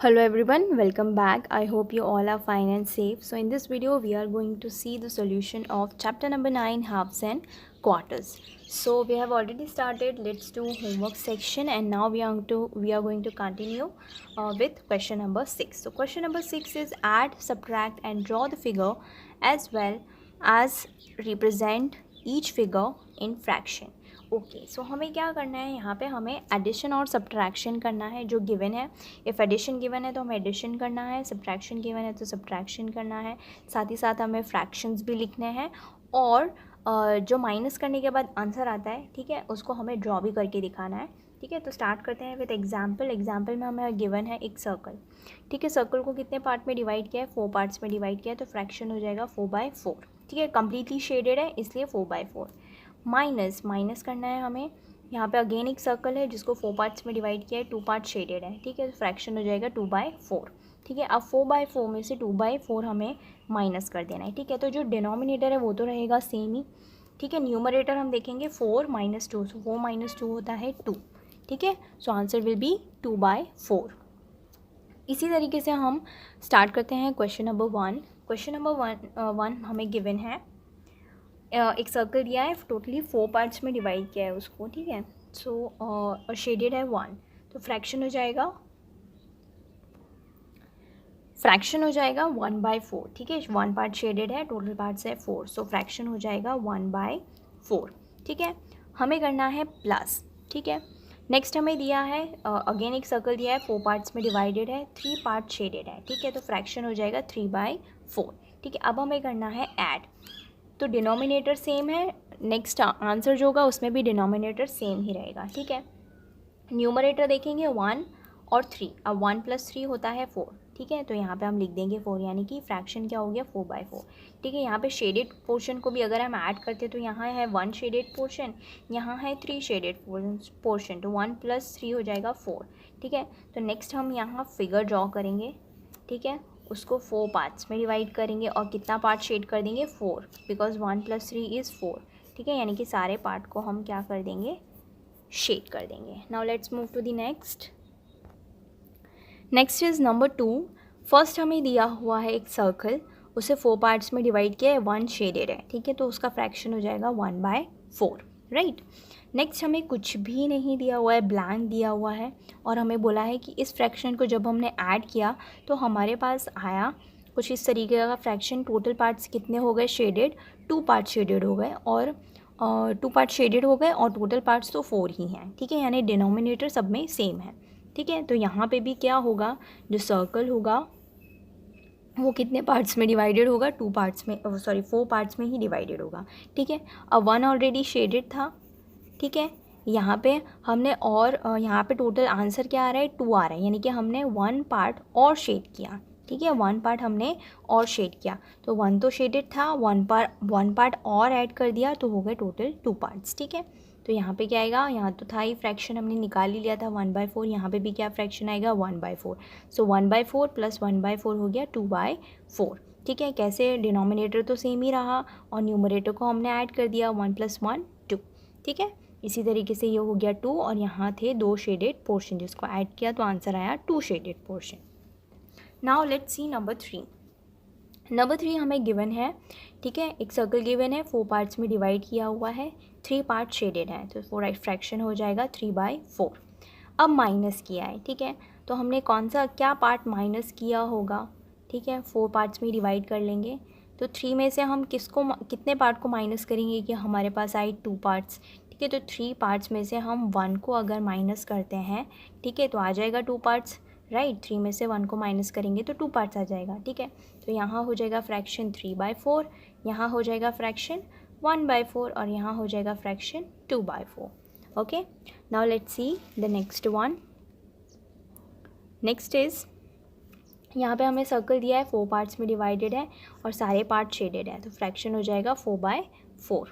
Hello everyone, welcome back. I hope you all are fine and safe. So in this video we are going to see the solution of chapter number 9, halves and quarters. So we have already started. Let's do homework section, and now we are going to continue with question number 6. So question number 6 is add, subtract and draw the figure as well as represent each figure in fraction. Okay so हमें क्या करना है, यहाँ पे हमें addition और subtraction करना है जो गिवन है. इफ़ एडिशन गिवन है तो हमें एडिशन करना है, सब्ट्रैक्शन गिवन है तो सब्ट्रैक्शन करना है, साथ ही साथ हमें फ्रैक्शंस भी लिखने हैं और जो माइनस करने के बाद आंसर आता है, ठीक है, उसको हमें ड्रॉ भी करके दिखाना है. ठीक है, तो स्टार्ट करते हैं विद एग्जाम्पल में हमें गिवन है एक सर्कल. ठीक है, सर्कल को कितने पार्ट में डिवाइड किया है, 4 पार्ट्स में डिवाइड किया है, तो फ्रैक्शन हो जाएगा 4/4. ठीक है, कम्प्लीटली शेडेड है इसलिए 4/4. माइनस करना है हमें. यहाँ पे अगेन एक सर्कल है जिसको 4 पार्ट्स में डिवाइड किया है, 2 पार्ट शेडेड है. ठीक है, तो फ्रैक्शन हो जाएगा 2/4. ठीक है, अब 4/4 में से 2/4 हमें माइनस कर देना है. ठीक है, तो जो डिनोमिनेटर है वो तो रहेगा सेम ही. ठीक है, न्यूमरेटर हम देखेंगे 4 - 2, सो 4 - 2 होता है 2. ठीक है, सो आंसर विल बी 2/4. इसी तरीके से हम स्टार्ट करते हैं क्वेश्चन नंबर 1. क्वेश्चन नंबर 1 हमें गिवन है, एक सर्कल दिया है, टोटली 4 पार्ट्स में डिवाइड किया है उसको. ठीक है, सो और शेडेड है 1, तो फ्रैक्शन हो जाएगा 1/4. ठीक है, 1 पार्ट शेडेड है, टोटल पार्ट्स है 4, सो फ्रैक्शन हो जाएगा 1/4. ठीक है, हमें करना है प्लस. ठीक है, नेक्स्ट हमें दिया है अगेन एक सर्कल दिया है, 4 पार्ट्स में डिवाइडेड है, 3 पार्ट शेडेड है. ठीक है, तो फ्रैक्शन हो जाएगा 3/4. ठीक है, अब हमें करना है ऐड. तो डिनोमिनेटर सेम है, नेक्स्ट आंसर जो होगा उसमें भी डिनोमिनेटर सेम ही रहेगा. ठीक है, न्यूमरेटर देखेंगे 1 और 3. अब 1 + 3 होता है 4. ठीक है, तो यहाँ पे हम लिख देंगे 4, यानी कि फ्रैक्शन क्या हो गया 4/4. ठीक है, यहाँ पे शेडेड पोर्शन को भी अगर हम ऐड करते तो यहाँ है 1 शेडेड पोर्शन, यहाँ है 3 शेडेड पोर्शन, तो 1 + 3 हो जाएगा 4. ठीक है, तो नेक्स्ट हम यहाँ फिगर ड्रॉ करेंगे. ठीक है, उसको 4 पार्ट्स में डिवाइड करेंगे और कितना पार्ट शेड कर देंगे 4, बिकॉज 1 + 3 इज़ 4. ठीक है, यानी कि सारे पार्ट को हम क्या कर देंगे, शेड कर देंगे. Now let's move to the next is number 2. फर्स्ट हमें दिया हुआ है एक सर्कल, उसे 4 पार्ट्स में डिवाइड किया है, 1 शेडेड है. ठीक है, तो उसका फ्रैक्शन हो जाएगा 1/4. राइट, नेक्स्ट हमें कुछ भी नहीं दिया हुआ है, ब्लैंक दिया हुआ है, और हमें बोला है कि इस फ्रैक्शन को जब हमने ऐड किया तो हमारे पास आया कुछ इस तरीके का फ्रैक्शन. टोटल पार्ट्स कितने हो गए शेडेड, 2 पार्ट शेडेड हो गए, और 2 पार्ट शेडेड हो गए और टोटल पार्ट्स तो 4 ही हैं. ठीक है, यानी डिनोमिनेटर सब में सेम है. ठीक है, तो यहाँ पे भी क्या होगा, जो सर्कल होगा वो कितने पार्ट्स में डिवाइडेड होगा, 4 पार्ट्स में ही डिवाइडेड होगा. ठीक है, अब 1 ऑलरेडी शेडेड था. ठीक है, यहाँ पे हमने और यहाँ पे टोटल आंसर क्या आ रहा है, 2 आ रहा है, यानी कि हमने 1 पार्ट और शेड किया. ठीक है, 1 पार्ट हमने और शेड किया, तो 1 तो शेडेड था, 1 पार्ट और ऐड कर दिया, तो हो गए टोटल 2 पार्ट्स. ठीक है, तो यहाँ पे क्या आएगा, यहाँ तो था ही फ्रैक्शन हमने निकाल ही लिया था 1/4, यहाँ पे भी क्या फ्रैक्शन आएगा 1/4. सो 1/4 + 1/4 हो गया 2/4. ठीक है, कैसे, डिनोमिनेटर तो सेम ही रहा और न्यूमरेटर को हमने ऐड कर दिया, 1 + 1 2. ठीक है, इसी तरीके से ये हो गया 2, और यहाँ थे 2 शेडेड पोर्शन जिसको ऐड किया तो आंसर आया 2 shaded portion. Now let's see number 3 हमें गिवन है. ठीक है, एक सर्कल गिवन है, 4 पार्ट्स में डिवाइड किया हुआ है, 3 पार्ट शेडेड है, तो फ्रैक्शन हो जाएगा 3/4. अब माइनस किया है. ठीक है, तो हमने क्या पार्ट माइनस किया होगा. ठीक है, 4 पार्ट्स में डिवाइड कर लेंगे, तो 3 में से हम कितने पार्ट को माइनस करेंगे कि हमारे पास आए 2 पार्ट्स. ठीक है, तो 3 पार्ट्स में से हम 1 को अगर माइनस करते हैं, ठीक है, तो आ जाएगा 2 पार्ट्स. राइट, 3 में से 1 को माइनस करेंगे तो 2 पार्ट्स आ जाएगा. ठीक है, तो यहाँ हो जाएगा फ्रैक्शन 3/4, यहाँ हो जाएगा फ्रैक्शन 1/4, और यहाँ हो जाएगा fraction 2/4. Okay, now let's see the next one. Next is, यहाँ पे हमें सर्कल दिया है, 4 पार्ट्स में डिवाइडेड है और सारे पार्ट शेडेड है, तो फ्रैक्शन हो जाएगा 4/4.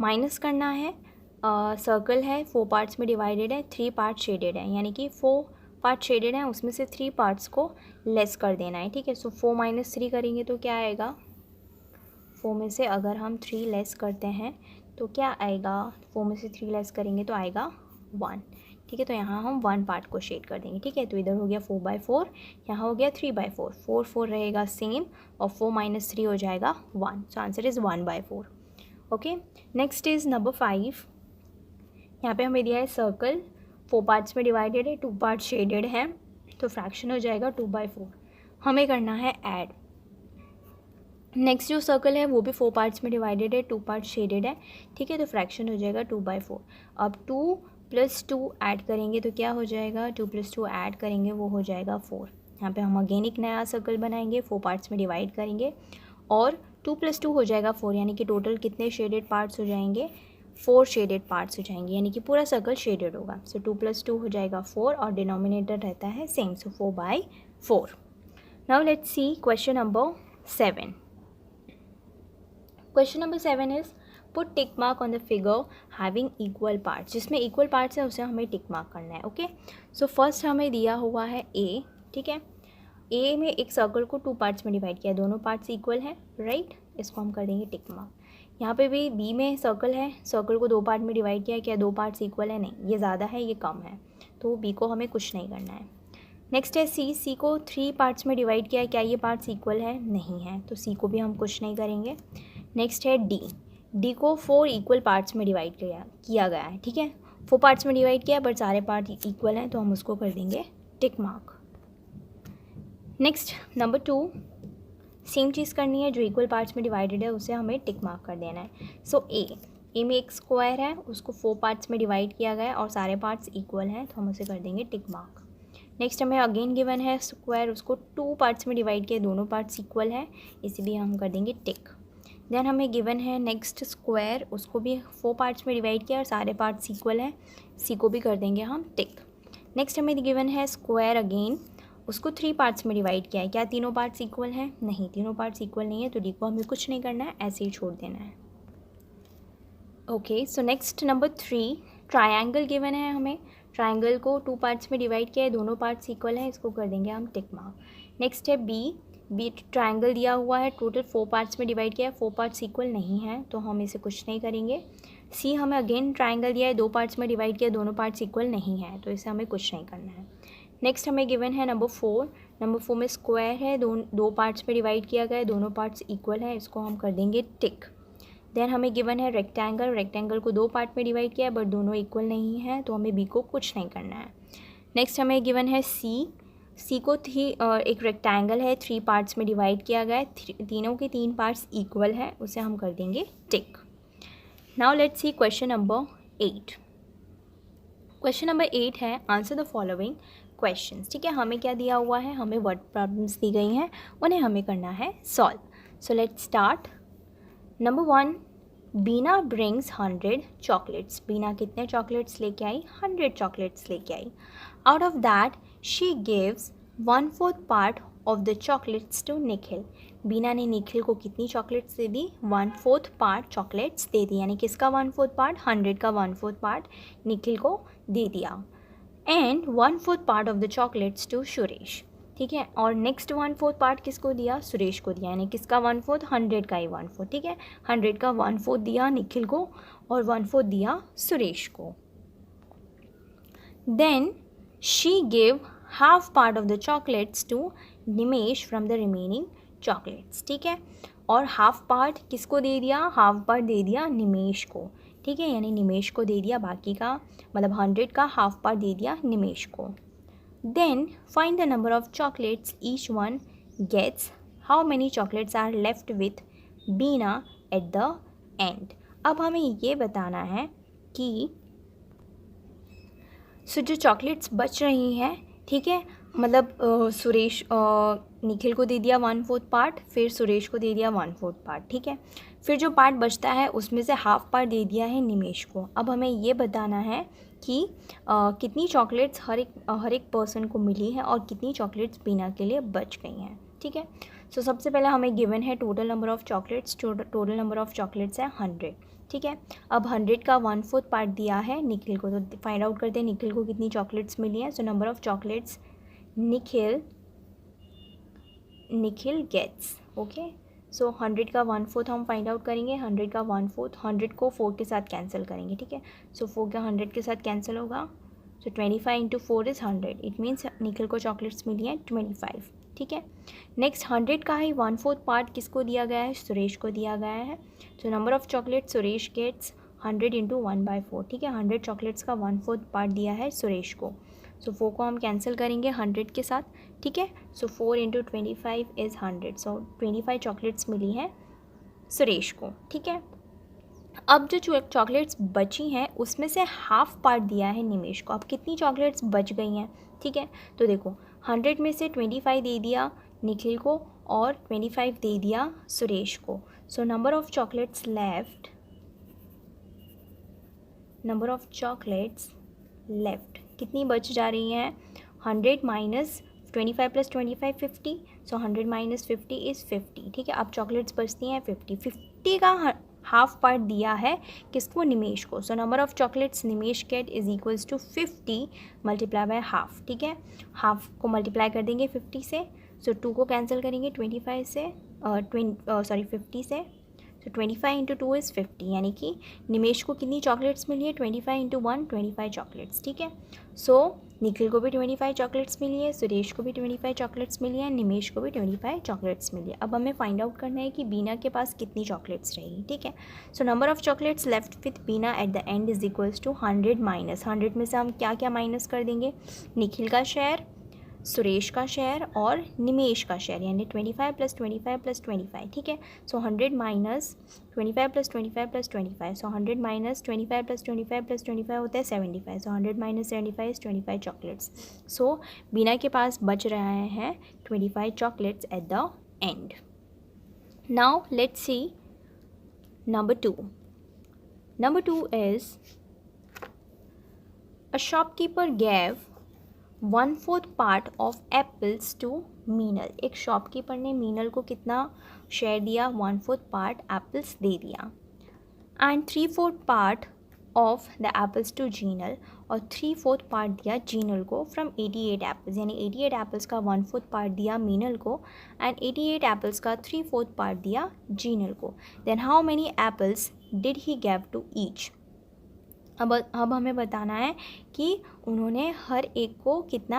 माइनस करना है, सर्कल है, 4 पार्ट्स में डिवाइडेड है, 3 पार्ट शेडेड है, यानी कि 4 पार्ट शेडेड है, उसमें से 3 पार्ट्स को लेस कर देना है. ठीक है, सो 4 - 3 करेंगे तो क्या आएगा, 4 में से अगर हम 3 लेस करते हैं तो क्या आएगा, 4 में से 3 लेस करेंगे तो आएगा 1. ठीक है, तो यहाँ हम 1 पार्ट को शेड कर देंगे। ठीक है, तो इधर हो गया 4/4, यहाँ हो गया 3/4, 4 रहेगा सेम और 4 - 3 हो जाएगा 1। So answer is 1/4। Okay, next is number 5। यहाँ पे हमें दिया है सर्कल, 4 पार्ट्स में डिवाइडेड है, 2 पार्ट शेडेड हैं, तो फ्रैक्शन हो जाएगा 2/4। हमें करना है ऐड। नेक्स्ट जो सर्कल है वो भी 4 पार्ट्स में डिवाइडेड है, 2 पार्ट शेडेड है। ठीक है, तो फ्रैक्शन हो जाएगा 2/4। अब 2 + 2 ऐड करेंगे तो क्या हो जाएगा, 2 + 2 ऐड करेंगे वो हो जाएगा 4। यहाँ पे हम अगेन एक नया सर्कल बनाएंगे, 4 पार्ट्स में डिवाइड करेंगे और 2 + 2 हो जाएगा 4, यानी कि टोटल कितने शेडेड पार्ट्स हो जाएंगे, 4 शेडेड पार्ट्स हो जाएंगे, यानी कि पूरा सर्कल शेडेड होगा। सो 2 + 2 हो जाएगा 4 और डिनोमिनेटर रहता है same, so 4/4। Now let's see question number 7। Question number 7 is put tick mark on the figure having equal parts. जिसमें इक्वल पार्ट्स है उसे हमें टिक मार्क करना है। ओके, सो फर्स्ट हमें दिया हुआ है ए। ठीक है, ए में एक सर्कल को 2 पार्ट्स में डिवाइड किया, दोनों पार्ट्स इक्वल है, राइट, इसको हम कर देंगे टिक मार्क। यहाँ पे भी बी में सर्कल है, सर्कल को 2 पार्ट में डिवाइड किया है, क्या 2 पार्ट्स इक्वल है, नहीं, ये ज़्यादा है ये कम है, तो बी को हमें कुछ नहीं करना है। नेक्स्ट है सी, सी को 3 पार्ट्स में डिवाइड किया है, क्या ये पार्ट्स इक्वल है, नहीं है, तो सी को भी हम कुछ नहीं करेंगे। नेक्स्ट है डी, डी को 4 इक्वल पार्ट्स में डिवाइड किया गया है। ठीक है, 4 पार्ट्स में डिवाइड किया बट सारे पार्ट इक्वल हैं, तो हम उसको कर देंगे tick mark. Next number 2, same चीज़ करनी है, जो इक्वल पार्ट्स में डिवाइडेड है उसे हमें टिक मार्क कर देना है। सो ए में एक स्क्वायर है, उसको 4 पार्ट्स में डिवाइड किया गया है और सारे पार्ट्स इक्वल हैं, तो हम उसे कर देंगे टिक मार्क। नेक्स्ट हमें अगेन गिवन है स्क्वायर, उसको 2 पार्ट्स में डिवाइड किया, दोनों पार्ट्स इक्वल हैं, इसे भी हम कर देंगे टिक। देन हमें गिवन है नेक्स्ट स्क्वायर, उसको भी 4 पार्ट्स में डिवाइड किया और सारे पार्ट्स इक्वल हैं, सी को भी कर देंगे हम टिक। नेक्स्ट हमें गिवन है स्क्वायर अगेन, उसको 3 पार्ट्स में डिवाइड किया है, क्या तीनों पार्ट्स इक्वल हैं, नहीं, तीनों पार्ट्स इक्वल नहीं है, तो डी को हमें कुछ नहीं करना है, ऐसे ही छोड़ देना है। Okay, so next number 3, triangle given है हमें, ट्रायंगल को 2 पार्ट्स में डिवाइड किया है, दोनों पार्ट्स इक्वल हैं, इसको कर देंगे हम टिक मार्क। नेक्स्ट है बी, बी ट्रायंगल दिया हुआ है, टोटल 4 पार्ट्स में डिवाइड किया है, 4 पार्ट्स इक्वल नहीं हैं, तो हम इसे कुछ नहीं करेंगे। सी हमें अगेन ट्रायंगल दिया है, 2 पार्ट्स में डिवाइड किया, दोनों पार्ट्स इक्वल नहीं हैं, तो इसे हमें कुछ नहीं करना है। नेक्स्ट हमें गिवन है नंबर 4, नंबर 4 में स्क्वायर है, दो पार्ट्स में डिवाइड किया गया है, दोनों पार्ट्स इक्वल हैं, इसको हम कर देंगे टिक। देन हमें गिवन है रेक्टेंगल, रेक्टेंगल को 2 पार्ट में डिवाइड किया है बट दोनों इक्वल नहीं हैं, तो हमें बी को कुछ नहीं करना है। नेक्स्ट हमें गिवन है सी, सी को एक रेक्टेंगल है, 3 पार्ट्स में डिवाइड किया गया है, तीनों के 3 पार्ट्स इक्वल हैं, उसे हम कर देंगे tick. Now let's see question number 8। Question number 8 है आंसर द फॉलोइंग क्वेश्चंस। ठीक है, हमें क्या दिया हुआ है, हमें वर्ड प्रॉब्लम्स दी गई हैं, उन्हें हमें करना है solve. So let's start. Number 1, Beena brings 100 chocolates. Beena कितने चॉकलेट्स लेके आई, 100 चॉकलेट्स लेके आई। Out of that she gives 1/4 part of the chocolates to Nikhil. Beena ने निखिल को कितनी चॉकलेट्स दे दी, 1/4 पार्ट चॉकलेट्स दे दी, यानी किसका 1/4 पार्ट, 100 का 1/4 पार्ट निखिल को दे दिया। And 1/4 part of the chocolates to Suresh. ठीक है, और नेक्स्ट 1/4 पार्ट किसको दिया, सुरेश को दिया, यानी किसका 1/4, 100 का ही 1/4। ठीक है, 100 का 1/4 दिया निखिल को और 1/4 दिया सुरेश को। Then she give half part of the chocolates to Nimesh from the remaining chocolates. ठीक है, और हाफ पार्ट किसको दे दिया, हाफ पार्ट दे दिया निमेश को। ठीक है, यानी निमेश को दे दिया बाकी का, मतलब 100 का हाफ पार्ट दे दिया निमेश को। Then find the number of chocolates each one gets. How many chocolates are left with Beena at the end? अब हमें ये बताना है कि जो चॉकलेट्स बच रही हैं, ठीक है, मतलब सुरेश निखिल को दे दिया 1/4 पार्ट, फिर सुरेश को दे दिया 1/4 पार्ट। ठीक है, फिर जो पार्ट बचता है उसमें से हाफ पार्ट दे दिया है निमेश को। अब हमें ये बताना है कि कितनी चॉकलेट्स हर एक पर्सन को मिली है और कितनी चॉकलेट्स बीना के लिए बच गई हैं। ठीक है, सो सबसे पहले हमें गिवन है total number of chocolates, total number of chocolates है 100। ठीक है, अब 100 का 1/4 पार्ट दिया है निखिल को, तो फाइंड आउट करते हैं निखिल को कितनी चॉकलेट्स मिली हैं। So number of chocolates Nikhil gets. Okay, so 100 का 1/4 हम फाइंड आउट करेंगे, 100 का 1/4, 100 को 4 के साथ कैंसिल करेंगे। ठीक है, सो 4 का 100 के साथ कैंसिल होगा, सो 25 into 4 is 100. It means Nikhil को चॉकलेट्स मिली हैं 25. ठीक है. नेक्स्ट 100 का ही 1/4 पार्ट किसको दिया गया है? सुरेश को दिया गया है. So number of chocolate Suresh gets 100 into 1/4. ठीक है. 100 चॉकलेट्स का 1/4 पार्ट दिया है सुरेश को. सो 4 को हम कैंसिल करेंगे 100 के साथ. ठीक है. सो 4 इंटू 25 इज़ 100. सो 25 चॉकलेट्स मिली हैं सुरेश को. ठीक है. अब जो चॉकलेट्स बची हैं उसमें से हाफ पार्ट दिया है निमेश को. अब कितनी चॉकलेट्स बच गई हैं? ठीक है. तो देखो 100 में से 25 दे दिया निखिल को और 25 दे दिया सुरेश को. So number of chocolates left कितनी बच जा रही हैं? 100 minus 25 plus 25 50. So 100 minus 50 is 50. ठीक है. अब चॉकलेट्स बचती हैं 50 का हाफ पार्ट दिया है किसको? निमेश को. So number of chocolates Nimesh get is equals to 50 multiply by half. ठीक है. हाफ को मल्टीप्लाई कर देंगे 50 से. सो 2 को कैंसिल करेंगे 25 से 50 से. सो 25 इंटू 2 इज़ 50. यानी कि निमेश को कितनी चॉकलेट्स मिली है? 25 इंटू 1 25 चॉकलेट्स. ठीक है. सो निखिल को भी 25 चॉकलेट्स मिली है, सुरेश को भी 25 चॉकलेट्स मिली है, निमेश को भी 25 चॉकलेट्स मिली है. अब हमें फाइंड आउट करना है कि बीना के पास कितनी चॉकलेट्स रही. ठीक है. So number of chocolates left with Bina at the end is equals to 100 minus 100 में से हम क्या क्या माइनस कर देंगे? निखिल का शेयर, सुरेश का शेयर और निमेश का शेयर. यानी 25 प्लस 25 प्लस 25. ठीक है. So 100 minus 25 plus 25 plus 25. So 100 minus 25 plus 25 plus 25 होता है 75. So 100 minus 75 is 25 chocolates. So Bina के पास बच रहे हैं 25 chocolates at the end. Now let's see number 2. Number 2 is a shopkeeper gave 1/4 part of apples to Meenal. एक शॉपकीपर ने मीनल को कितना शेयर दिया? 1/4 पार्ट एप्पल्स दे दिया. And 3/4 part of the apples to Jinal. और 3/4 पार्ट दिया जीनल को फ्रॉम 88 एप्पल्स. यानी 88 एप्पल्स का 1/4 पार्ट दिया मीनल को एंड 88 एप्पल्स का 3/4 पार्ट दिया जीनल को. Then how many apples did he give to each. अब हमें बताना है कि उन्होंने हर एक को कितना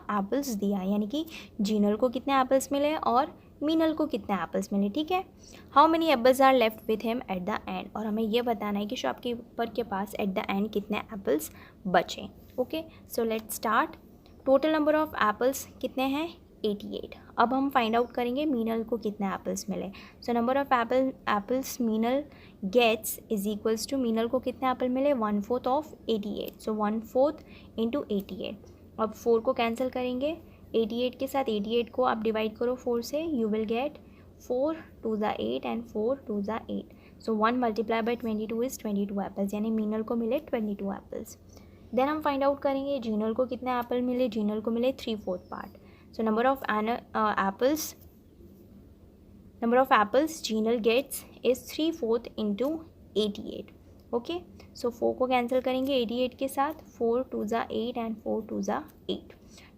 एप्पल्स दिया. यानी कि जीनल को कितने एप्पल्स मिले और मीनल को कितने एप्पल्स मिले. ठीक है. How many apples are left with him at the end. और हमें ये बताना है कि शॉपकीपर के पास एट द एंड कितने एप्पल्स बचे. Okay. So let's start. Total number of apples कितने हैं? 88. अब हम फाइंड आउट करेंगे मीनल को कितने एप्पल्स मिले. So number of apples Meenal gets is equals to Meenal को कितने एप्पल मिले? 1/4 ऑफ 88. So 1/4 into 88. अब 4 को कैंसिल करेंगे 88 के साथ. 88 को आप डिवाइड करो 4 से. यू विल गेट 4 2 ज़ा 8 एंड 4 2 ज़ा 8. सो 1 मल्टीप्लाई बाई 22 इज़ 22 एप्पल्स. यानी मीनल को मिले 22 एप्पल्स. देन हम फाइंड आउट करेंगे जीनल को कितने एप्पल मिले. जीनल को मिले 3/4 part. So number of apples Jeanal gets is 3/4 into 88. Okay. So 4 को कैंसिल करेंगे 88 के साथ. 4 2 ज़ा 8 and 4 2 ज़ा 8.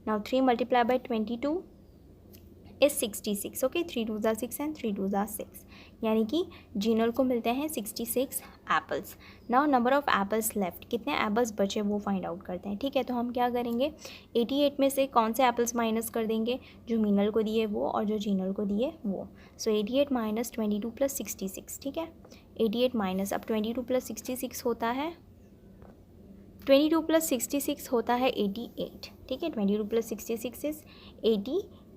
Now 3 multiplied by 22 is 66. Okay. 3 2 ज़ा 6 and 3 2 ज़ा 6. यानी कि जीनल को मिलते हैं 66 apples. Now number of apples left. कितने एप्पल्स बचे वो फाइंड आउट करते हैं. ठीक है. तो हम क्या करेंगे 88 में से कौन से एप्पल्स माइनस कर देंगे? जो मीनल को दिए वो और जो जीनल को दिए वो. सो 88 माइनस 22 प्लस 66. ठीक है. 88 माइनस अब 22 प्लस 66 होता है 22 प्लस 66 होता है 88. ठीक है. 22 प्लस 66 इज़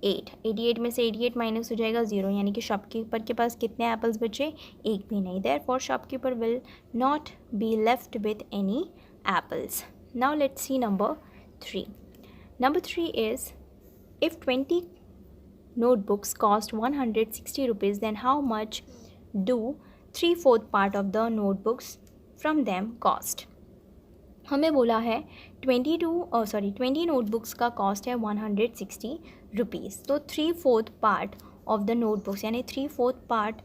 88 में से 88 माइनस हो जाएगा 0. यानी कि शॉपकीपर के पास कितने एप्पल्स बचे? एक भी नहीं. Therefore shopkeeper will not be left with any apples. Now let's see number 3. Number 3 is if 20 notebooks cost 160 rupees then how much do 3/4 part of the notebooks from them cost. हमें बोला है 20 notebooks का cost है 160 rupees. तो 3/4 part of the notebooks यानी 3/4 part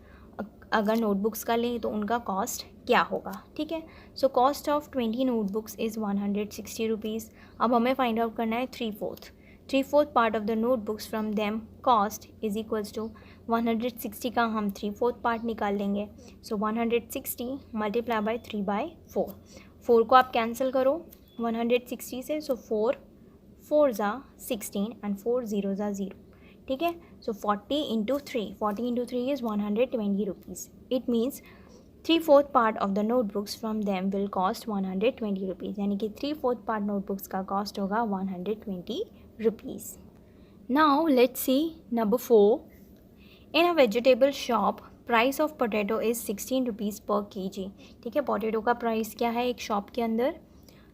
अगर notebooks का लें तो उनका कॉस्ट क्या होगा. ठीक है. So cost of 20 notebooks is 160 rupees. अब हमें फाइंड आउट करना है 3/4 part of the notebooks from them cost is equals to 160 का हम 3/4 पार्ट निकाल लेंगे. सो 160 मल्टीप्लाई बाई 3/4. 4 को आप कैंसिल करो 160 से, सो 4 4 ज़ा 16 एंड 4 0 ज़ा 0, ठीक है. So 40 into 3 is 120 rupees. It means 3/4 part of the notebooks from them will cost 120 rupees. यानी कि 3/4 पार्ट नोटबुक्स का कॉस्ट होगा 120 rupees. Now let's see number 4. In a vegetable shop price of potato is 16 rupees per kg. ठीक है, potato का price क्या है एक शॉप के अंदर?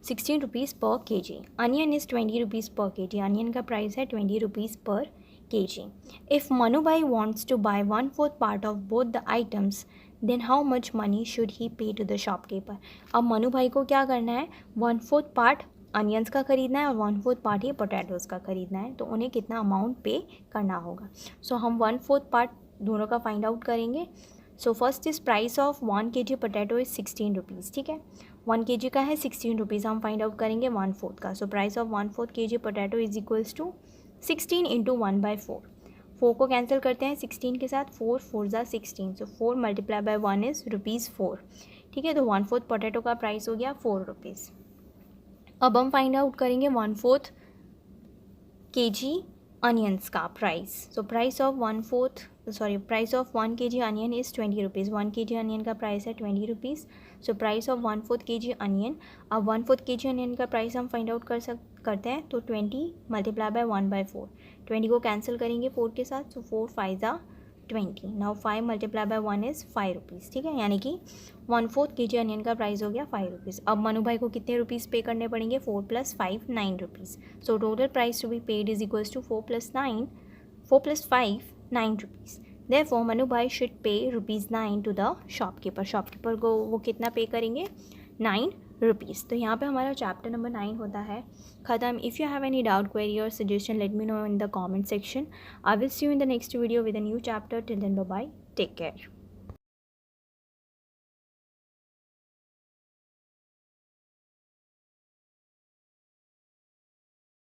16 rupees per kg. Onion is 20 rupees per kg. Onion का प्राइस है 20 rupees per kg. If Manu भाई wants to buy 1/4 part of both the items then how much money should he pay to the shopkeeper. अब मनु भाई को क्या करना है? 1/4 part onions का ख़रीदना है और 1/4 पार्ट ही पोटैटोज़ का ख़रीदना है. तो उन्हें कितना अमाउंट पे करना होगा? सो हम 1/4 पार्ट दोनों का फाइंड आउट करेंगे. So first is price of 1 kg potato is 16 rupees. ठीक है, 1 kg का है 16 रुपीज़. हम फाइंड आउट करेंगे 1/4 का. So price of 1/4 kg potato is equals to 16 into 1/4. 4 को कैंसिल करते हैं 16 के साथ. 4 4 ज़ा 16. सो 4 मल्टीप्लाई बाय 1 इज़ ₹4. ठीक है, तो 1/4 पोटैटो का प्राइस हो गया 4 रुपीज़. अब हम फाइंड आउट करेंगे 1/4 kg अनियंस का price. So price of 1 kg onion is 20 rupees. 1 kg onion का प्राइस है 20 rupees. So price of 1/4 kg onion. अब 1/4 kg अनियन का प्राइस हम फाइंड आउट करते हैं. तो 20 मल्टीप्लाई बाय 1/4. 20 को कैंसिल करेंगे 4 के साथ. सो 4 5 ज़ा 20. Now 5 multiply by 1 is 5 rupees. ठीक है, यानी कि 1/4 kg अनियन का प्राइस हो गया 5 रुपीज़. अब मनु भाई को कितने रुपीज़ पे करने पड़ेंगे? 4 + 5 9 rupees. So total price to be paid is equals to 4 + 5 9 rupees. Therefore Manu भाई शुड पे ₹9 टू द शॉपकीपर. शॉपकीपर को वो कितना पे करेंगे? 9 रुपीज़. तो यहाँ पे हमारा चैप्टर नंबर 9 होता है ख़त्म. If you have any doubt, query और suggestion, let me know in the comment section. I will see you in the next video with a new chapter. Till then bye bye, take care.